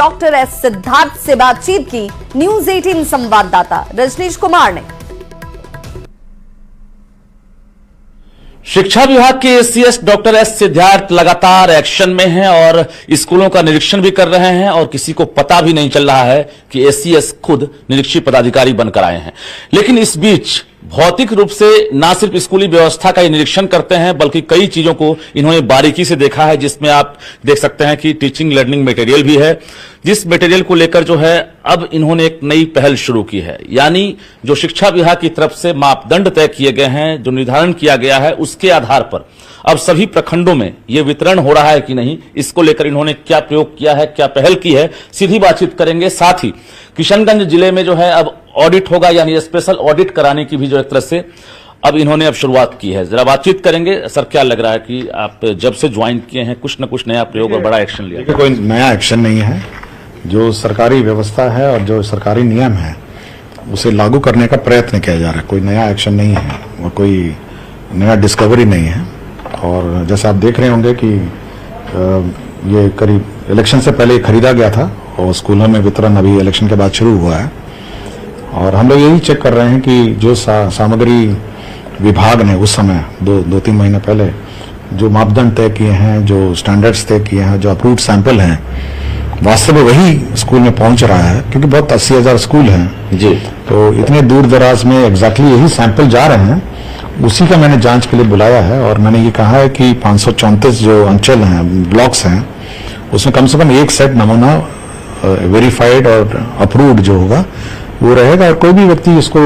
Doctor S Siddharth से बातचीत की न्यूज 18 संवाददाता रजनीश कुमार ने। शिक्षा विभाग के एसीएस डॉक्टर एस सिद्धार्थ लगातार एक्शन में हैं और स्कूलों का निरीक्षण भी कर रहे हैं और किसी को पता भी नहीं चल रहा है कि एसीएस खुद निरीक्षी पदाधिकारी बनकर आए हैं। लेकिन इस बीच भौतिक रूप से न सिर्फ स्कूली व्यवस्था का निरीक्षण करते हैं बल्कि कई चीजों को इन्होंने बारीकी से देखा है, जिसमें आप देख सकते हैं कि टीचिंग लर्निंग मटेरियल भी है, जिस मटेरियल को लेकर जो है अब इन्होंने एक नई पहल शुरू की है। यानी जो शिक्षा विभाग की तरफ से मापदंड तय किए गए हैं, जो निर्धारण किया गया है, उसके आधार पर अब सभी प्रखंडों में यह वितरण हो रहा है कि नहीं, इसको लेकर इन्होंने क्या प्रयोग किया है, क्या पहल की है, सीधी बातचीत करेंगे। साथ ही किशनगंज जिले में जो है अब ऑडिट होगा, यानी स्पेशल ऑडिट कराने की भी जो एक तरह से अब इन्होंने अब शुरुआत की है। जरा बातचीत करेंगे। सर, क्या लग रहा है कि आप जब से ज्वाइन किए हैं कुछ न कुछ नया प्रयोग और बड़ा एक्शन लिया? कोई नया एक्शन नहीं है। जो सरकारी व्यवस्था है और जो सरकारी नियम है उसे लागू करने का प्रयत्न किया जा रहा है। कोई नया एक्शन नहीं है और कोई नया डिस्कवरी नहीं है। और जैसे आप देख रहे होंगे कि ये करीब इलेक्शन से पहले खरीदा गया था और स्कूलों में वितरण अभी इलेक्शन के बाद शुरू हुआ है। और हम लोग यही चेक कर रहे हैं कि जो सामग्री विभाग ने उस समय दो तीन महीने पहले जो मापदंड तय किए हैं, जो स्टैंडर्ड्स तय किए हैं, जो अप्रूव्ड सैंपल हैं, वास्तव में वही स्कूल में पहुंच रहा है। क्योंकि बहुत 80,000 स्कूल हैं जी, तो इतने दूर दराज में एग्जैक्टली यही सैंपल जा रहे हैं। उसी का मैंने जांच के लिए बुलाया है और मैंने ये कहा है कि 534 जो अंचल हैं, ब्लॉक्स हैं, उसमें कम से कम एक सेट नमूना वेरीफाइड और अप्रूव्ड जो होगा वो रहेगा। और कोई भी व्यक्ति इसको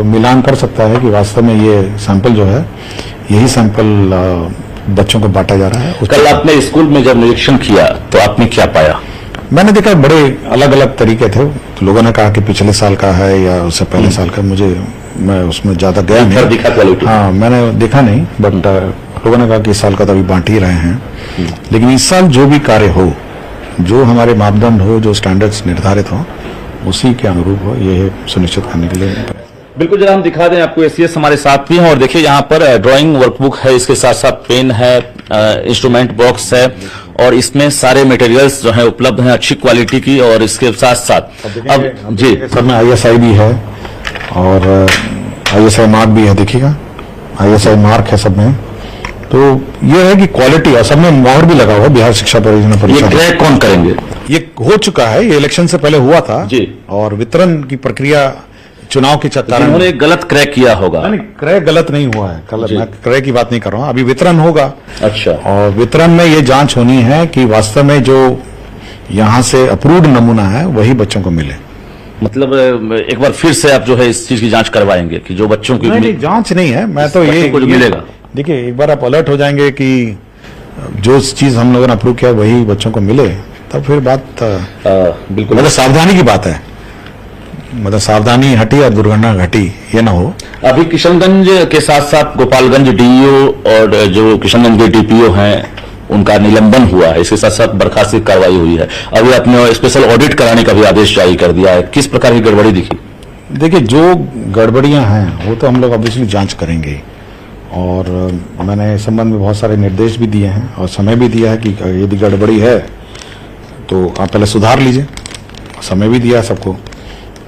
मिलान कर सकता है कि वास्तव में ये सैंपल जो है, यही सैंपल बच्चों को बांटा जा रहा है। कल आपने स्कूल में जब निरीक्षण किया तो आपने क्या पाया? मैंने देखा बड़े अलग अलग तरीके थे। तो लोगों ने कहा कि पिछले साल का है या उससे पहले साल का, मैं उसमें ज्यादा गया नहीं। दिखा क्वालिटी? हाँ, मैंने देखा नहीं, बट लोगों ने कहा कि इस साल का तो अभी बांट ही रहे हैं। लेकिन इस साल जो भी कार्य हो, जो हमारे मापदंड हो, जो स्टैंडर्ड्स निर्धारित हो, उसी के अनुरूप हो, ये सुनिश्चित करने के लिए। बिल्कुल, जरा हम दिखा दें आपको। एसीएस हमारे साथ भी हैं और देखिए यहाँ पर ड्राइंग वर्कबुक है, इसके साथ साथ पेन है, इंस्ट्रूमेंट बॉक्स है और इसमें सारे मटेरियल्स जो है उपलब्ध हैं अच्छी क्वालिटी की। और इसके साथ साथ अब जी सब में ISI भी है और ISI मार्क भी है। देखिएगा, ISI मार्क है सब में। तो ये है कि क्वालिटी, और सब में मोहर भी लगा हुआ बिहार शिक्षा परियोजना परिषद। ये क्रैक कौन करेंगे? ये हो चुका है, ये इलेक्शन से पहले हुआ था जी। और वितरण की प्रक्रिया चुनाव के कारण उन्होंने गलत क्रैक किया होगा। नहीं, क्रय गलत नहीं हुआ है। मैं क्रय की बात नहीं कर रहा हूँ, अभी वितरण होगा। अच्छा। और वितरण में ये जांच होनी है कि वास्तव में जो यहाँ से अप्रूव्ड नमूना है वही बच्चों को मिले। मतलब एक बार फिर से आप जो है इस चीज की जांच करवाएंगे कि जो बच्चों की नहीं, जांच नहीं है। मैं तो ये मिलेगा। देखिए, एक बार आप अलर्ट हो जाएंगे कि जो चीज हम लोगों ने अप्रूव किया वही बच्चों को मिले, तब फिर बात बिल्कुल मतलब सावधानी की बात है। मतलब सावधानी हटी और दुर्घटना घटी, ये ना हो। अभी किशनगंज के साथ साथ गोपालगंज डीईओ और जो किशनगंज के डीपीओ हैं उनका निलंबन हुआ है, इसके साथ साथ बर्खास्ती कार्रवाई हुई है। अभी आपने स्पेशल ऑडिट कराने का भी आदेश जारी कर दिया है। किस प्रकार की गड़बड़ी दिखी? देखिए, जो गड़बड़ियां हैं वो तो हम लोग ऑब्वियसली जांच करेंगे और मैंने इस संबंध में बहुत सारे निर्देश भी दिए हैं और समय भी दिया है कि यदि गड़बड़ी है तो आप पहले सुधार लीजिए। समय भी दिया है सबको,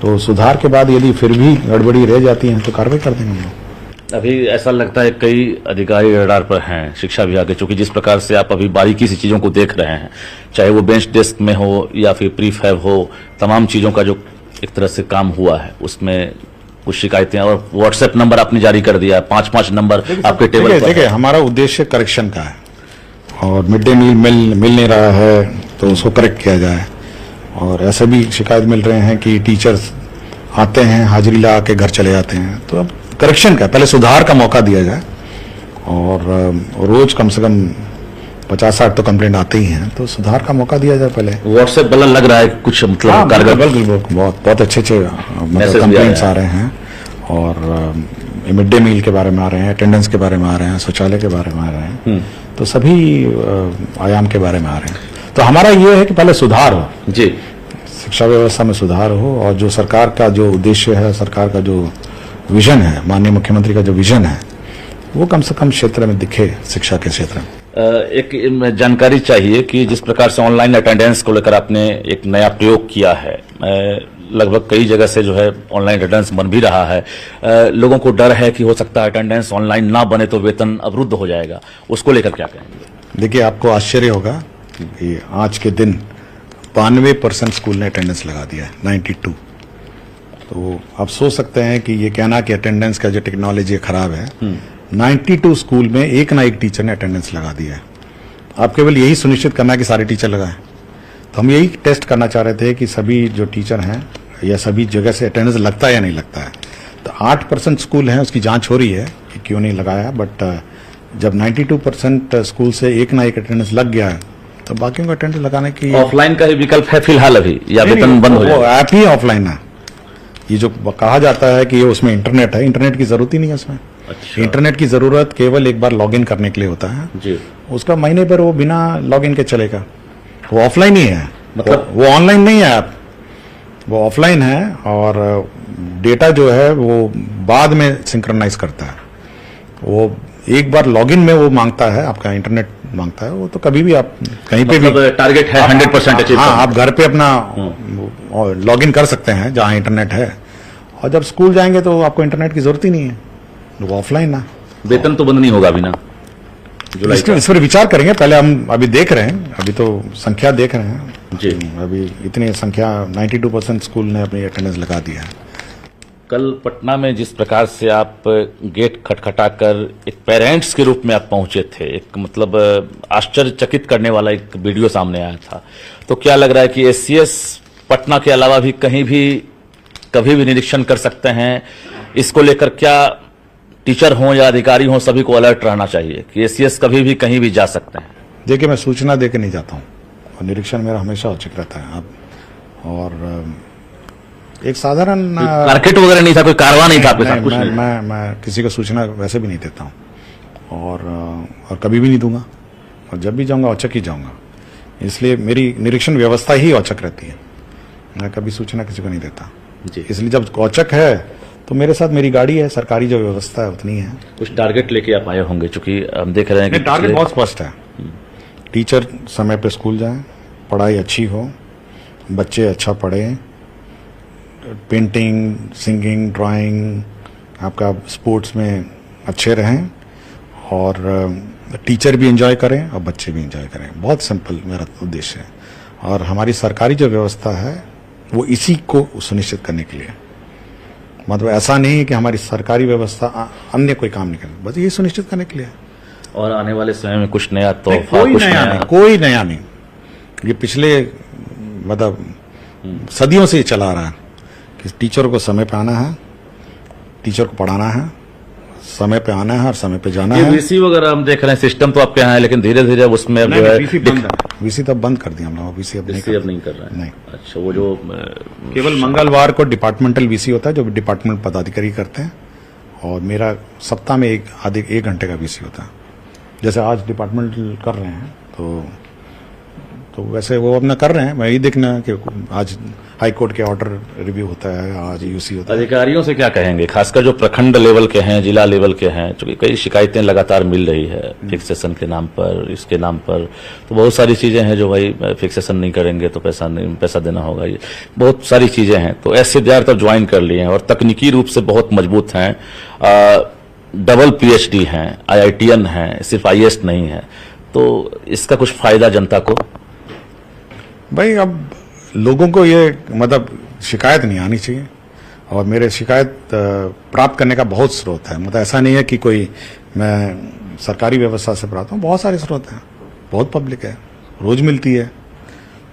तो सुधार के बाद यदि फिर भी गड़बड़ी रह जाती है तो कार्रवाई कर देंगे हम लोग। अभी ऐसा लगता है कई अधिकारी रडार पर हैं शिक्षा विभाग के, चूंकि जिस प्रकार से आप अभी बारीकी से चीजों को देख रहे हैं, चाहे वो बेंच डेस्क में हो या फिर प्रीफैब हो, तमाम चीजों का जो एक तरह से काम हुआ है उसमें कुछ शिकायतें, और व्हाट्सएप नंबर आपने जारी कर दिया है, 5-5 नंबर आपके टेबल पर। देखिए, हमारा उद्देश्य करेक्शन का है और मिड डे मील मिल नहीं रहा है तो उसको करेक्ट किया जाए। और ऐसे भी शिकायत मिल रहे हैं कि टीचर्स आते हैं, हाजिरी लगा के घर चले जाते हैं। तो अब करेक्शन का, पहले सुधार का मौका दिया जाए। और रोज कम से कम 50-60 तो कंप्लेंट आते ही हैं, तो सुधार का मौका दिया जाए पहले। व्हाट्सएप बल लग रहा है कुछ, मतलब कारगर? बहुत अच्छे कंप्लेंट्स आ रहे हैं और मिड डे मील के बारे में आ रहे हैं, अटेंडेंस के बारे में आ रहे हैं, शौचालय के बारे में आ रहे हैं, तो सभी आयाम के बारे में आ रहे हैं। तो हमारा ये है कि पहले सुधार हो जी, शिक्षा व्यवस्था में सुधार हो और जो सरकार का जो उद्देश्य है, सरकार का जो विजन है, माननीय मुख्यमंत्री का जो विजन है, वो कम से कम क्षेत्र में दिखे, शिक्षा के क्षेत्र में। एक जानकारी चाहिए कि जिस प्रकार से ऑनलाइन अटेंडेंस को लेकर आपने एक नया प्रयोग किया है, लगभग कई जगह से जो है ऑनलाइन अटेंडेंस बन भी रहा है, लोगों को डर है कि हो सकता है अटेंडेंस ऑनलाइन ना बने तो वेतन अवरुद्ध हो जाएगा, उसको लेकर क्या कहेंगे? देखिए, आपको आश्चर्य होगा कि आज के दिन 92% स्कूल ने अटेंडेंस लगा दिया है, 92। तो आप सोच सकते हैं कि ये कहना कि अटेंडेंस का जो टेक्नोलॉजी खराब है, 92 स्कूल में एक ना एक टीचर ने अटेंडेंस लगा दिया है। आप केवल यही सुनिश्चित करना है कि सारे टीचर लगाएं। तो हम यही टेस्ट करना चाह रहे थे कि सभी जो टीचर हैं या सभी जगह से अटेंडेंस लगता है या नहीं लगता है। तो 8% स्कूल हैं, उसकी जांच हो रही है कि क्यों नहीं लगाया, बट जब 92% स्कूल से एक ना एक अटेंडेंस लग गया है तो बाकियों को अटेंडेंस लगाने की ऑफलाइन का ही विकल्प है फिलहाल अभी, या वेतन बंद हो जाएगा? ऐप ही ऑफलाइन है। ये जो कहा जाता है कि ये उसमें इंटरनेट है, इंटरनेट की जरूरत ही नहीं है उसमें। अच्छा। इंटरनेट की जरूरत केवल एक बार लॉगिन करने के लिए होता है जी। उसका महीने भर वो बिना लॉगिन के चलेगा। वो ऑफलाइन ही है, मतलब वो ऑनलाइन नहीं है ऐप, वो ऑफलाइन है। और डेटा जो है वो बाद में सिंक्रोनाइज करता है। वो एक बार लॉगिन में वो मांगता है, आपका इंटरनेट मांगता है, वो तो कभी भी आप कहीं पे भी टारगेट है 100% अचीव। हाँ, आप घर पे अपना लॉगिन कर सकते हैं जहां इंटरनेट है। और जब स्कूल जाएंगे तो आपको इंटरनेट की जरूरत ही नहीं है, वो ऑफलाइन ना। वेतन तो बंद नहीं होगा अभी ना? इस पर विचार करेंगे, पहले हम अभी देख रहे हैं, अभी तो संख्या देख रहे हैं जी। अभी इतनी संख्या 92% स्कूल ने अपनी अटेंडेंस लगा दिया है। कल पटना में जिस प्रकार से आप गेट खटखटाकर एक पेरेंट्स के रूप में आप पहुंचे थे, एक मतलब आश्चर्यचकित करने वाला एक वीडियो सामने आया था, तो क्या लग रहा है कि एससीएस पटना के अलावा भी कहीं भी कभी भी निरीक्षण कर सकते हैं? इसको लेकर क्या टीचर हों या अधिकारी हों, सभी को अलर्ट रहना चाहिए कि एससीएस कभी भी कहीं भी जा सकते हैं? देखिए, मैं सूचना देकर नहीं जाता हूँ और निरीक्षण मेरा हमेशा औचिक रहता है। अब और एक साधारण मार्केट वगैरह नहीं था, कोई कारवा नहीं था आपके साथ? कुछ नहीं। मैं किसी को सूचना वैसे भी नहीं देता हूँ और कभी भी नहीं दूंगा, और जब भी जाऊंगा औचक ही जाऊंगा। इसलिए मेरी निरीक्षण व्यवस्था ही औचक रहती है, मैं कभी सूचना किसी को नहीं देता जी। इसलिए जब औचक है तो मेरे साथ मेरी गाड़ी है, सरकारी जो व्यवस्था है उतनी है। कुछ टारगेट लेके आप आए होंगे, चूंकि हम देख रहे हैं कि टारगेट बहुत स्पष्ट है। टीचर समय पे स्कूल जाएं, पढ़ाई अच्छी हो, बच्चे अच्छा पढ़ें, पेंटिंग, सिंगिंग, ड्राइंग, आपका स्पोर्ट्स में अच्छे रहें, और टीचर भी एंजॉय करें और बच्चे भी एंजॉय करें। बहुत सिंपल मेरा उद्देश्य है। और हमारी सरकारी जो व्यवस्था है वो इसी को सुनिश्चित करने के लिए, मतलब ऐसा नहीं है कि हमारी सरकारी व्यवस्था अन्य कोई काम नहीं करे, बस ये सुनिश्चित करने के लिए। और आने वाले समय में कुछ नया तो कोई नया नहीं। ये पिछले मतलब सदियों से ये चला रहा है कि टीचर को समय पे आना है, टीचर को पढ़ाना है, समय पे आना है और समय पे जाना है। वीसी वगैरह हम देख रहे हैं, सिस्टम तो आपके यहाँ है, लेकिन धीरे धीरे उसमें अब जो है वीसी तो बंद कर दिया हम लोग, वीसी अब नहीं कर रहे हैं। नहीं। अच्छा, वो जो केवल मंगलवार को डिपार्टमेंटल वीसी होता है जो डिपार्टमेंट पदाधिकारी करते हैं, और मेरा सप्ताह में एक घंटे का वीसी होता है। जैसे आज डिपार्टमेंटल कर रहे हैं तो वैसे वो अपना कर रहे हैं। मैं ये देखना कि आज हाई कोर्ट के ऑर्डर रिव्यू होता है, आज यूसी होता है। अधिकारियों से क्या कहेंगे, खासकर जो प्रखंड लेवल के हैं, जिला लेवल के हैं, क्योंकि कई शिकायतें लगातार मिल रही है फिक्सेशन के नाम पर, इसके नाम पर, तो बहुत सारी चीजें हैं जो भाई फिक्सेशन नहीं करेंगे तो पैसा देना होगा, ये बहुत सारी चीजें हैं। तो ऐसे विद्यार्थी तो ज्वाइन कर लिए हैं और तकनीकी रूप से बहुत मजबूत हैं, डबल PhD हैं, IITN हैं, सिर्फ IAS नहीं है। तो इसका कुछ फायदा जनता को? भाई, अब लोगों को ये मतलब शिकायत नहीं आनी चाहिए, और मेरे शिकायत प्राप्त करने का बहुत स्रोत है। मतलब ऐसा नहीं है कि कोई मैं सरकारी व्यवस्था से प्राप्त हूँ, बहुत सारे स्रोत हैं, बहुत पब्लिक है, रोज मिलती है।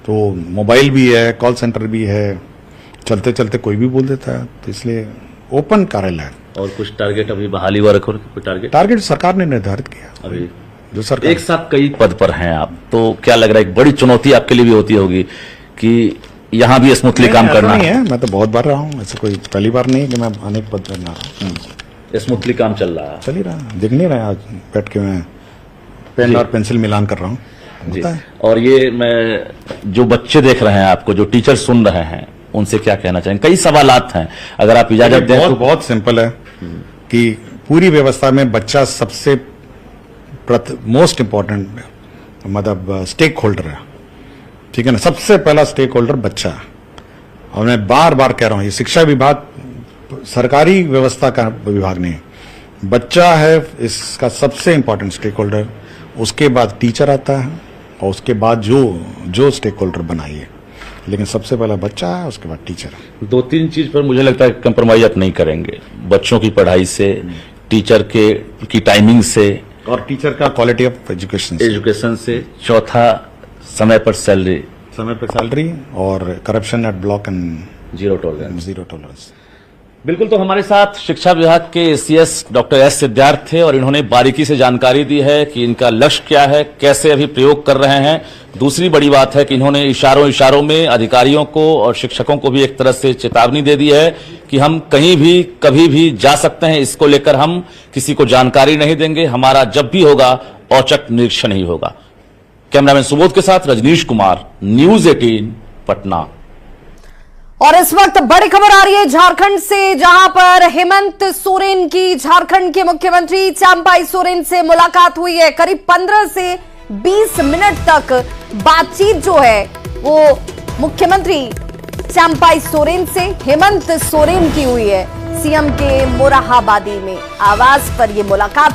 तो मोबाइल भी है, कॉल सेंटर भी है, चलते चलते कोई भी बोल देता है। तो इसलिए ओपन कार्यालय है। और कुछ टारगेट अभी बहाली वर्क कोई टारगेट सरकार ने निर्धारित किया अभी जो सरकार। एक साथ कई पद पर हैं आप, तो क्या लग रहा है एक बड़ी चुनौती आपके लिए भी होती होगी कि यहाँ भी स्मूथली काम करना नहीं है? मैं तो बहुत बार रहा हूँ, ऐसे कोई पहली बार नहीं कि मैं अनेक पद पर रहा हूँ। स्मूथली काम चल रहा है, चल ही रहा है, दिख नहीं रहा है। आज बैठ के मैं पेन और पेंसिल मिलान कर रहा हूँ। और ये मैं जो बच्चे देख रहे हैं आपको, जो टीचर सुन रहे हैं, उनसे क्या कहना चाहेंगे? कई सवालात हैं, अगर आप इजाजत दें तो। बहुत सिंपल है कि पूरी व्यवस्था में बच्चा सबसे मोस्ट इम्पोर्टेंट मतलब स्टेक होल्डर है, ठीक है ना। सबसे पहला स्टेक होल्डर बच्चा है। और मैं बार बार कह रहा हूं, ये शिक्षा विभाग सरकारी व्यवस्था का विभाग नहीं, बच्चा है इसका सबसे इंपॉर्टेंट स्टेक होल्डर। उसके बाद टीचर आता है और उसके बाद जो स्टेक होल्डर बनाइए, लेकिन सबसे पहला बच्चा है, उसके बाद टीचर है। 2-3 चीज पर मुझे लगता है कंप्रोमाइज आप नहीं करेंगे, बच्चों की पढ़ाई से, टीचर की टाइमिंग से, और टीचर का क्वालिटी ऑफ एजुकेशन से, चौथा समय पर सैलरी, और corruption at block and zero tolerance. बिल्कुल। तो हमारे साथ शिक्षा विभाग के एसीएस डॉक्टर एस सिद्धार्थ थे और इन्होंने बारीकी से जानकारी दी है कि इनका लक्ष्य क्या है, कैसे अभी प्रयोग कर रहे हैं। दूसरी बड़ी बात है कि इन्होंने इशारों में अधिकारियों को और शिक्षकों को भी एक तरह से चेतावनी दे दी है कि हम कहीं भी कभी भी जा सकते हैं, इसको लेकर हम किसी को जानकारी नहीं देंगे, हमारा जब भी होगा औचक निरीक्षण ही होगा। कैमरामैन सुबोध के साथ रजनीश कुमार, न्यूज 18 पटना। और इस वक्त बड़ी खबर आ रही है झारखंड से, जहां पर हेमंत सोरेन की झारखंड के मुख्यमंत्री चंपाई सोरेन से मुलाकात हुई है। करीब 15 से 20 मिनट तक बातचीत जो है वो मुख्यमंत्री चंपाई सोरेन से हेमंत सोरेन की हुई है। सीएम के मोरहाबादी में आवास पर यह मुलाकात